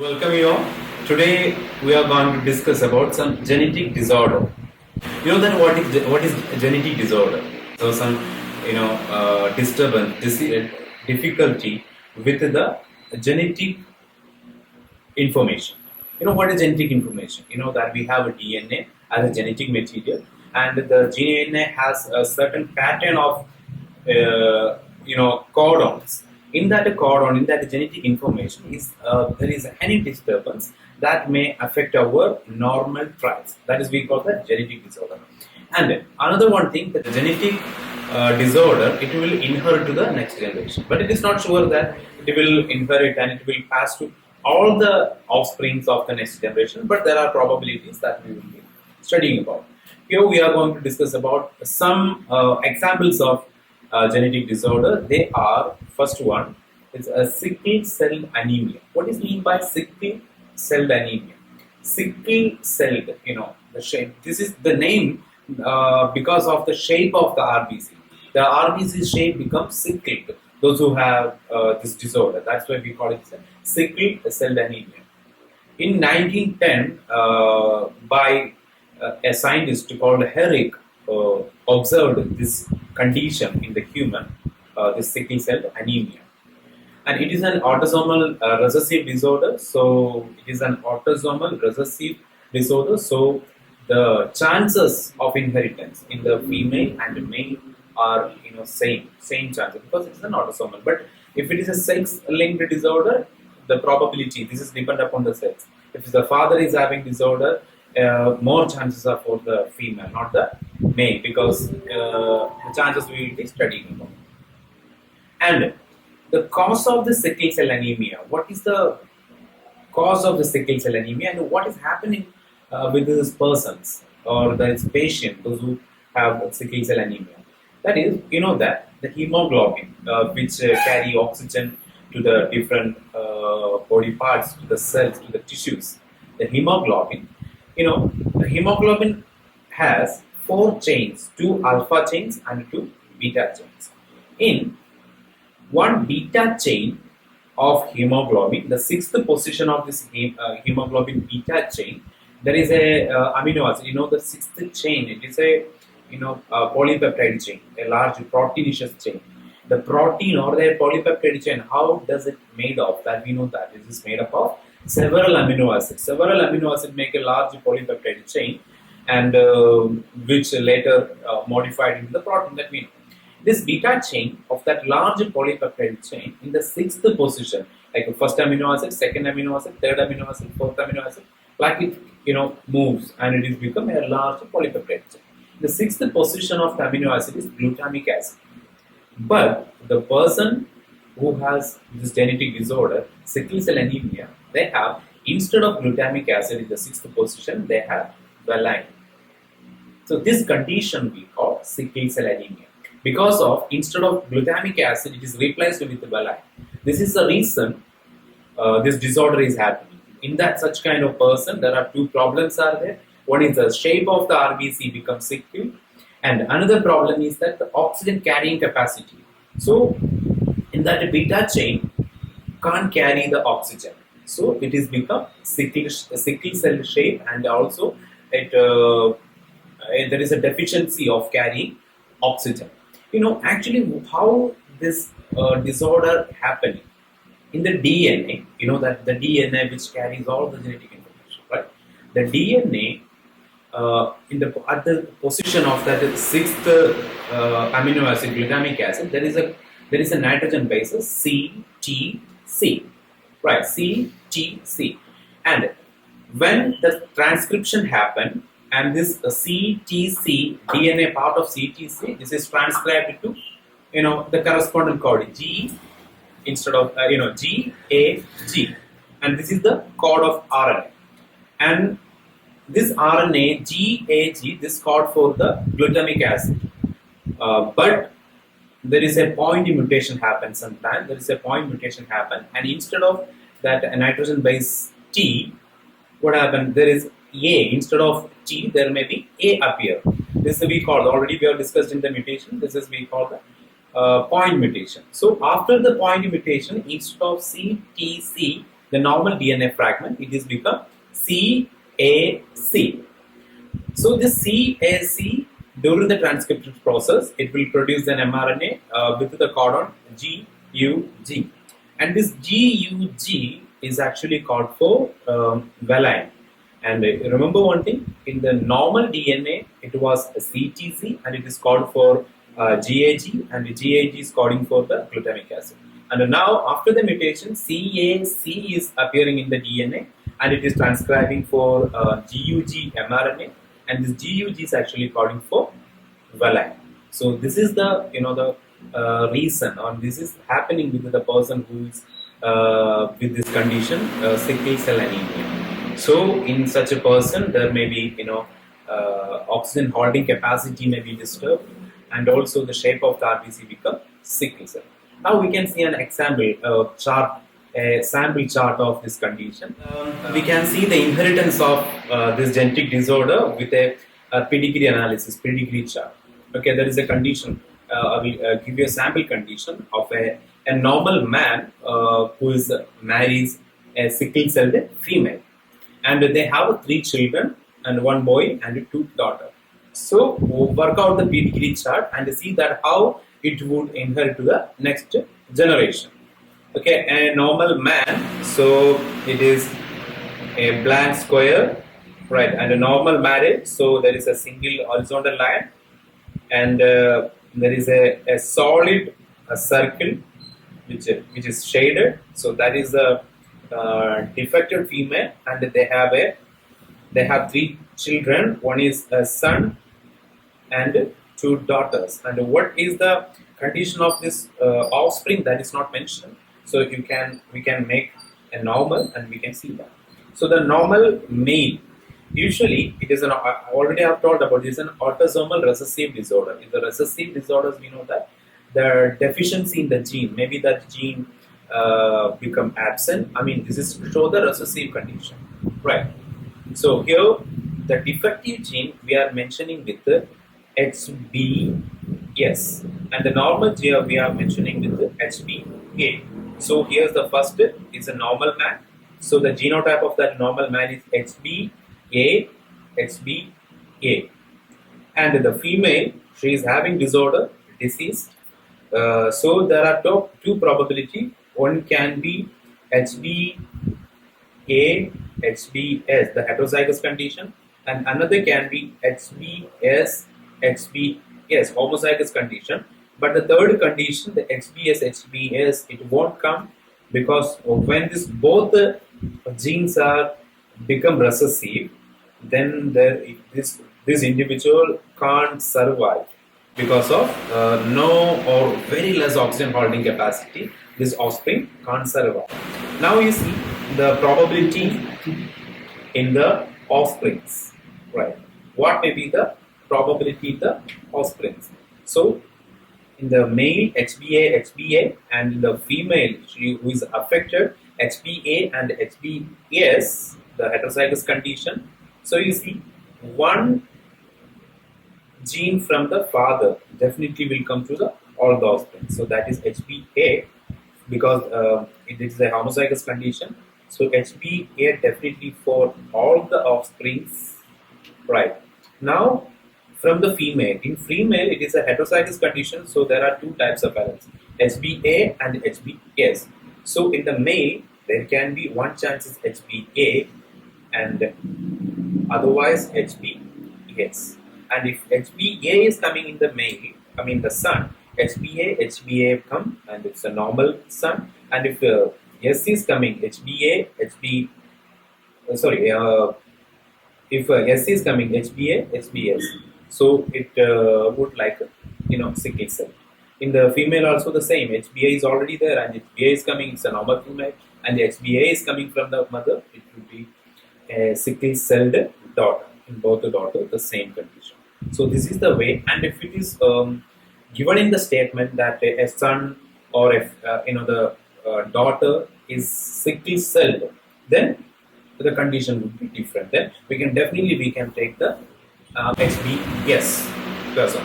Welcome you all. Today we are going to discuss about some genetic disorder. You know that what is genetic disorder? So some disturbance, difficulty with the genetic information. You know what is genetic information? You know that we have a DNA as a genetic material, and the DNA has a certain pattern of codons. In that codon, in that genetic information, there is any disturbance that may affect our normal traits. That is we call that genetic disorder. And another one thing, that the genetic disorder, it will inherit to the next generation. But it is not sure that it will inherit and it will pass to all the offsprings of the next generation. But there are probabilities that we will be studying about. Here we are going to discuss about some examples of genetic disorder. They are, first one is a sickle cell anemia. What is mean by sickle cell anemia? Sickle celled, the shape. This is the name because of the shape of the RBC. The RBC shape becomes sickled. Those who have this disorder, that's why we call it sickle cell anemia. In 1910, by a scientist called Herrick, observed this condition in the human, this sickle cell anemia. And it is an autosomal recessive disorder. So it is an autosomal recessive disorder. So the chances of inheritance in the female and male are same chances because it's an autosomal. But if it is a sex-linked disorder, the probability, this is depend upon the sex. If the father is having disorder, more chances are for the female, not the male, because the chances we will be studying about. And the cause of the sickle cell anemia. What is the cause of the sickle cell anemia, and what is happening with these persons or this patient, those who have sickle cell anemia? That is, that the hemoglobin, which carry oxygen to the different body parts, to the cells, to the tissues. The hemoglobin, the hemoglobin has 4 chains, 2 alpha chains and 2 beta chains. In one beta chain of hemoglobin, the 6th position of this hemoglobin beta chain, there is a amino acid. The 6th chain, it is a polypeptide chain, a large proteinaceous chain. The protein or the polypeptide chain, how does it made of? That we know that it is made up of several amino acids. Several amino acids make a large polypeptide chain, and which later modified into the protein that we know. This beta chain of that large polypeptide chain in the 6th position, like the first amino acid, second amino acid, third amino acid, fourth amino acid, like it moves and it is become a large polypeptide chain. The 6th position of the amino acid is glutamic acid. But the person who has this genetic disorder, sickle cell anemia, they have, instead of glutamic acid in the 6th position, they have valine. So this condition we call sickle cell anemia. Because of, instead of glutamic acid, it is replaced with valine. This is the reason this disorder is happening. In that such kind of person, there are 2 problems are there. One is the shape of the RBC becomes sickle, and another problem is that the oxygen carrying capacity. So in that beta chain can't carry the oxygen. So it is become sickle cell shape, and also there is a deficiency of carrying oxygen. Actually how this disorder happening in the DNA, that the DNA which carries all the genetic information, right? The DNA at the position of that 6th amino acid, glutamic acid, there is a nitrogen base, CTC, right? CTC, and when the transcription happen, and this CTC DNA part of CTC, this is transcribed to the corresponding code G instead of GAG, and this is the code of RNA. And this RNA GAG, this code for the glutamic acid, but there is a point mutation happen sometime. There is a point mutation happen, and instead of that nitrogen base T, what happened? There is A instead of T. There may be A appear. This we call, already we have discussed in the mutation. This is we call the point mutation. So after the point mutation, instead of CTC, the normal DNA fragment, it is become CAC. So this CAC, during the transcription process, it will produce an mRNA with the codon GUG, and this GUG is actually called for valine. And remember one thing, in the normal DNA, it was CTC and it is called for GAG, and the GAG is coding for the glutamic acid. And now, after the mutation, CAC is appearing in the DNA and it is transcribing for GUG mRNA, and this GUG is actually coding for valine. So this is the the reason, or this is happening with the person who is with this condition, sickle cell anemia. So in such a person, there may be oxygen holding capacity may be disturbed, and also the shape of the RBC become sickle cell. Now we can see an example chart, a sample chart of this condition. We can see the inheritance of this genetic disorder with a pedigree analysis, pedigree chart. Okay, there is a condition. I will give you a sample condition of a normal man who is marries a sickle cell female, and they have 3 children and 1 boy and 2 daughters. So work out the pedigree chart and see that how it would inherit to the next generation. Okay, a normal man, so it is a blank square, right, and a normal marriage, so there is a single horizontal line, and there is a solid circle which is shaded, so that is a defected female, and they have 3 children. One is a son and 2 daughters. And what is the condition of this offspring, that is not mentioned. So we can make a normal and we can see that. So the normal male, usually it is I already have told about this, an autosomal recessive disorder. In the recessive disorders, we know that the deficiency in the gene, maybe that gene become absent. I mean, this is to show the recessive condition, right? So here the defective gene we are mentioning with the HBS, and the normal gene we are mentioning with the HBA. So here's the first is a normal man. So the genotype of that normal man is HBA, and the female, she is having disorder, disease. So there are two probability. One can be HBA, HBS, the heterozygous condition, and another can be HBS, HBS, homozygous condition. But the third condition, the HBS, HBS, it won't come, because when both the genes are become recessive, then this individual can't survive because of no or very less oxygen holding capacity. This offspring can't survive. Now you see the probability in the offsprings, right? What may be the probability in the offsprings? So in the male, HBA, HBA, and in the female, who is affected, HBA and HBS, the heterozygous condition. So you see, one gene from the father definitely will come to all the offspring. So that is HBA, because it is a homozygous condition. So HBA definitely for all the offsprings, right? Now from the female, in female it is a heterozygous condition. So there are 2 types of parents, HBA and HBS. So in the male there can be one chance is HBA and otherwise HBS. And if HBA is coming in the male, I mean the son, HBA come and it's a normal son. And if S is coming, HBA, if S is coming, HBA, HBS. So it would like sickle cell. In the female also the same, HBA is already there and HBA is coming, it's a normal female, and the HBA is coming from the mother, it would be a sickle celled daughter. In both the daughters, the same condition. So this is the way, and if it is given in the statement that a son or if the daughter is sickle celled, then the condition would be different. Then we can take the HBS person.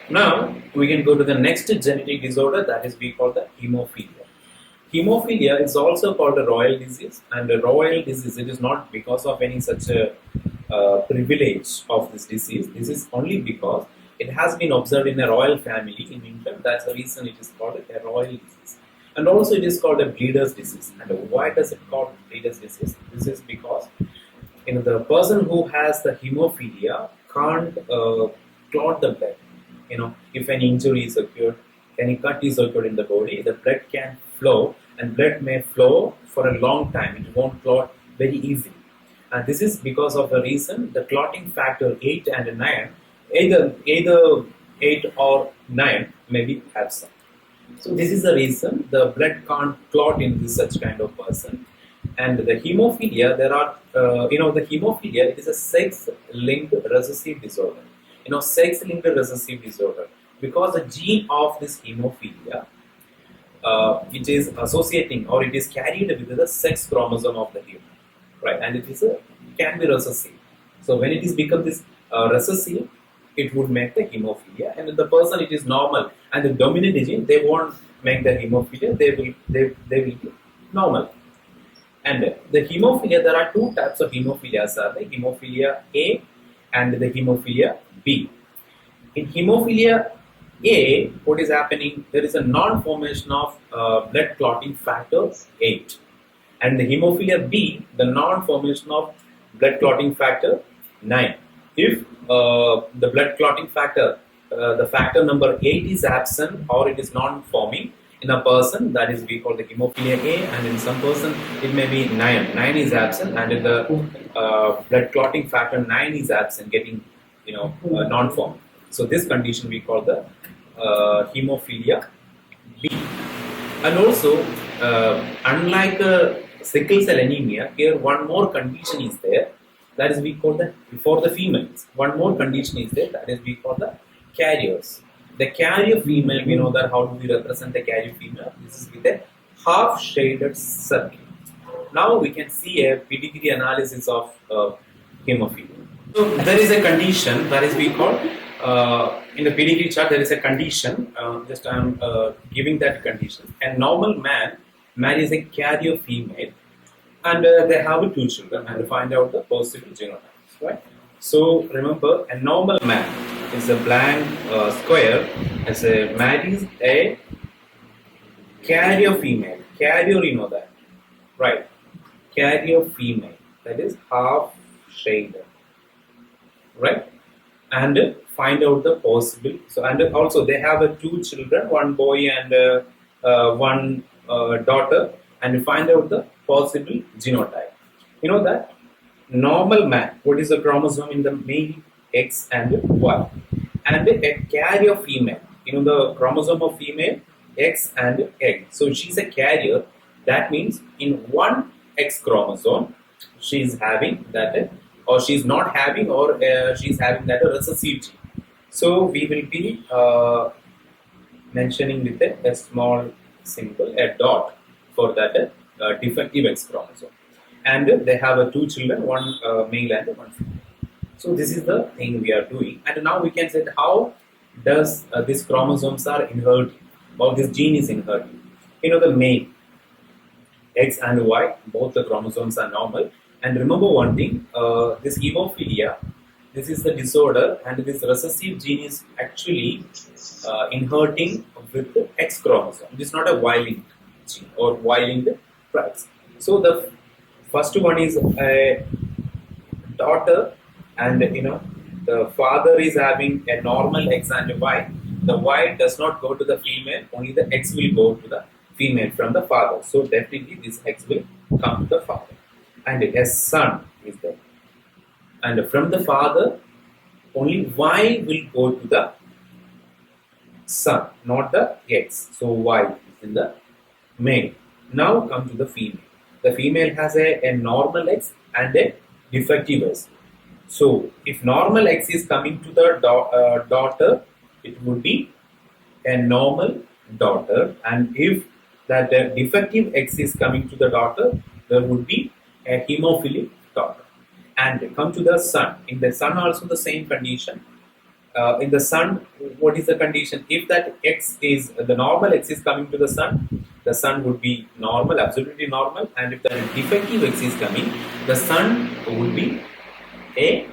Now we can go to the next genetic disorder, that is we call the haemophilia. Hemophilia is also called a royal disease, and a royal disease, it is not because of any such a privilege of this disease. This is only because it has been observed in a royal family in England. That's the reason it is called a royal disease. And also it is called a bleeder's disease. And why does it called bleeder's disease? This is because the person who has the hemophilia can't clot the blood. If any injury is occurred, any cut is occurred in the body, the blood can flow, and blood may flow for a long time. It won't clot very easily. And this is because of the reason the clotting factor 8 and 9, either 8 or 9 may be absent. So this is the reason the blood can't clot in this such kind of person. And the hemophilia, the hemophilia, it is a sex-linked recessive disorder. Sex-linked recessive disorder, because the gene of this hemophilia, it is associating or it is carried with the sex chromosome of the human, right? And it is can be recessive. So when it is become this recessive, it would make the hemophilia. And in the person, it is normal, and the dominant gene, they won't make the hemophilia. They will be normal. And the hemophilia, there are two types of hemophilias: are the hemophilia A and the hemophilia B. In hemophilia A, what is happening? There is a non-formation of blood clotting factor 8. And the hemophilia B, the non-formation of blood clotting factor 9. If the blood clotting factor, the factor number 8 is absent or it is non-forming in a person, that is we call the hemophilia A, and in some person it may be 9. 9 is absent, and in the blood clotting factor 9 is absent, getting non-forming. So this condition we call the hemophilia B. And also, unlike sickle cell anemia, here one more condition is there. That is we call the, for the females, one more condition is there. That is we call the carriers. The carrier female, we know that how do we represent the carrier female? This is with a half shaded circle. Now we can see a pedigree analysis of hemophilia. So there is a condition that is we call in the pedigree chart. There is a condition. Just I am giving that condition. A normal man marries a carrier female, and they have 2 children, and find out the possible genotypes. Right. So remember, a normal man is a blank square as a marries a carrier female. Carrier, you know that, right? Carrier female, that is half shaded, right? And find out the possible. So, and also they have 2 children, 1 boy and 1 daughter, and find out the possible genotype. You know that normal man, what is the chromosome in the male? X and Y. And a carrier female, the chromosome of female, X and egg. So she's a carrier. That means in one X chromosome, she's having that, or she's not having, or she's having that recessive gene. So we will be mentioning with a small symbol, a dot, for that defective X chromosome. And they have 2 children, 1 male and 1 female. So this is the thing we are doing. And now we can say how does these chromosomes are inherited, or this gene is inherited. The male, X and Y, both the chromosomes are normal. And remember one thing, this hemophilia, this is the disorder, and this recessive gene is actually inheriting with the X chromosome. This is not a Y-linked gene or Y-linked tracks. So the first one is a daughter, and the father is having a normal X and Y. The Y does not go to the female, only the X will go to the female from the father. So definitely this X will come to the father. And a son is there. And from the father, only Y will go to the son, not the X. So Y is in the male. Now come to the female. The female has a normal X and a defective X. So if normal X is coming to the daughter, it would be a normal daughter. And if that defective X is coming to the daughter, there would be a hemophilic daughter. And come to the son. In the son also the same condition. In the son, what is the condition? If that X is, the normal X is coming to the son, the son would be normal, absolutely normal, and if the defective X is coming, the son would be a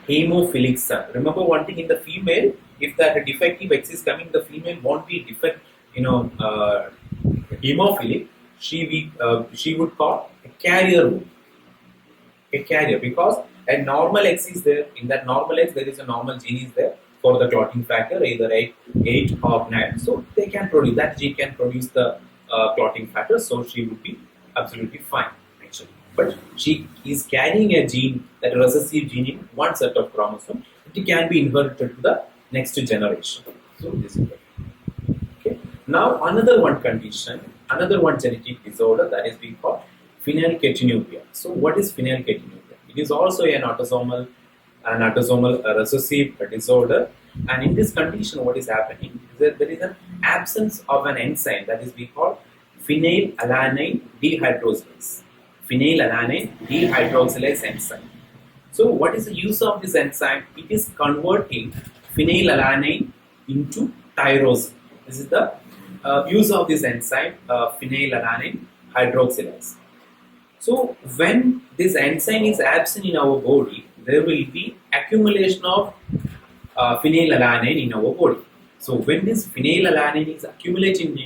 hemophilic son. Remember one thing, in the female, if that defective X is coming, the female won't be hemophilic. She would call a carrier wound, a carrier, because a normal X is there. In that normal X, there is a normal gene is there for the clotting factor, either 8 or 9. So they can produce, that gene can produce the clotting factor. So she would be absolutely fine actually. But she is carrying a gene, that recessive gene in one set of chromosome. It can be inherited to the next generation. So this is okay. Now another one condition, another one genetic disorder, that is we call phenylketunuria. So what is phenylketunuria? It is also an autosomal recessive disorder, and in this condition what is happening is that there is an absence of an enzyme, that is we call phenylalanine dehydrogenase. Phenylalanine dehydrogenase enzyme. So what is the use of this enzyme? It is converting phenylalanine into tyrosine. This is the use of this enzyme, phenylalanine hydroxylase. So when this enzyme is absent in our body, there will be accumulation of phenylalanine in our body. So when this phenylalanine is accumulating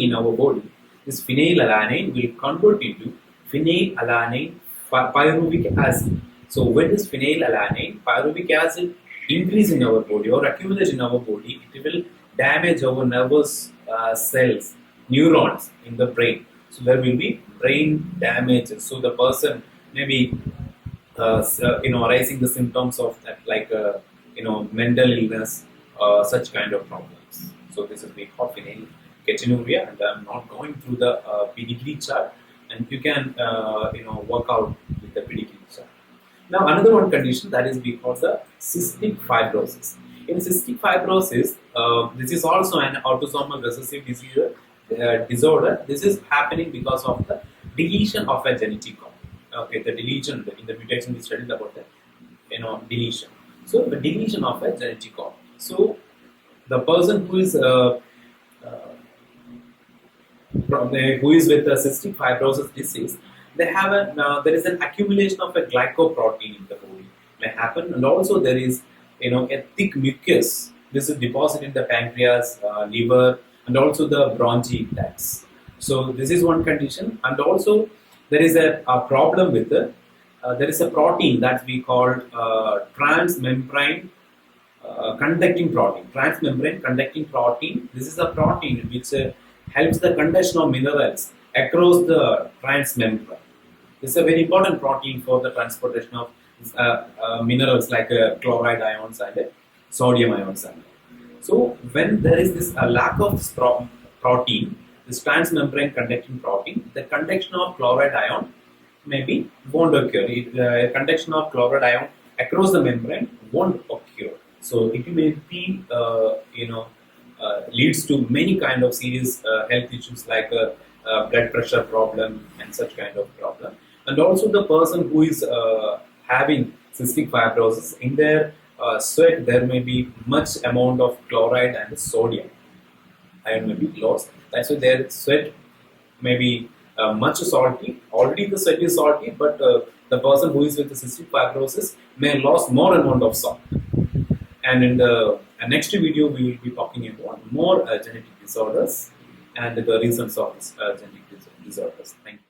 in our body, this phenylalanine will convert into phenylalanine pyruvic acid. So when this phenylalanine pyruvic acid increase in our body or accumulate in our body, it will damage our nervous cells, neurons in the brain. So there will be brain damage. So the person may be arising the symptoms of that, like mental illness, such kind of problems. So this is we call phenylketunuria, and I'm not going through the pedigree chart, and you can work out with the pedigree chart. Now another one condition, that is we call the cystic fibrosis. In cystic fibrosis, this is also an autosomal recessive disorder. This is happening because of the deletion of a genetic code. Okay, the deletion in the mutation we studied about the deletion. So the deletion of a genetic code. So the person who is with the cystic fibrosis disease, they have there is an accumulation of a glycoprotein in the body may happen, and also there is a thick mucus. This is deposited in the pancreas, liver, and also the bronchi ducts. So this is one condition, and also there is a problem with the there is a protein that we call transmembrane conducting protein. Transmembrane conducting protein. This is a protein which helps the conduction of minerals across the transmembrane. This is a very important protein for the transportation of minerals like chloride ions and sodium ions. So when there is this lack of this protein, this transmembrane conducting protein, the conduction of chloride ion maybe won't occur. Conduction of chloride ion across the membrane won't occur. So it may be leads to many kind of serious health issues like blood pressure problem and such kind of problem. And also the person who is having cystic fibrosis, in their sweat there may be much amount of chloride and sodium ion may be lost. That's why their sweat may be much salty. Already the sweat is salty, but the person who is with the cystic fibrosis may lose more amount of salt. And in the next video, we will be talking about more genetic disorders and the reasons of genetic disorders. Thank you.